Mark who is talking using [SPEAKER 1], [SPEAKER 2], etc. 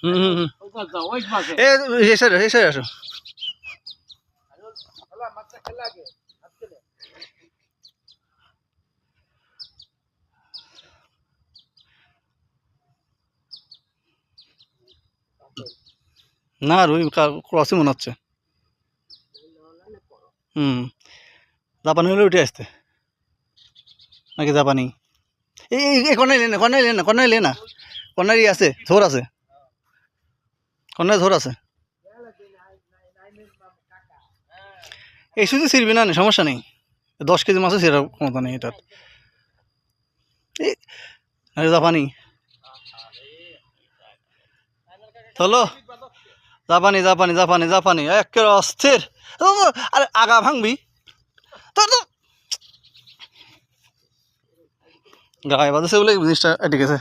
[SPEAKER 1] হুম হুম হুম এসে আসো না রুই ক্রসই মনে হচ্ছে হুম জাপানি হলে উঠে আসতে নাকি জাপানি এই কর্নাই লে না কর্নারই আছে ঝোর আছে কর্নার ঝোর আছে এই শুধু ছিড়বি না সমস্যা নেই 10 কেজি মাছও ছেড়ার ক্ষমতা নেই এটার জাপানি চলো জাপানি জাপানি জাপানি জাপানি একেবারে অস্থির আরে আগা ভাঙবি তোর তো গায়ে বাজেছে বলে জিনিসটা এটে গেছে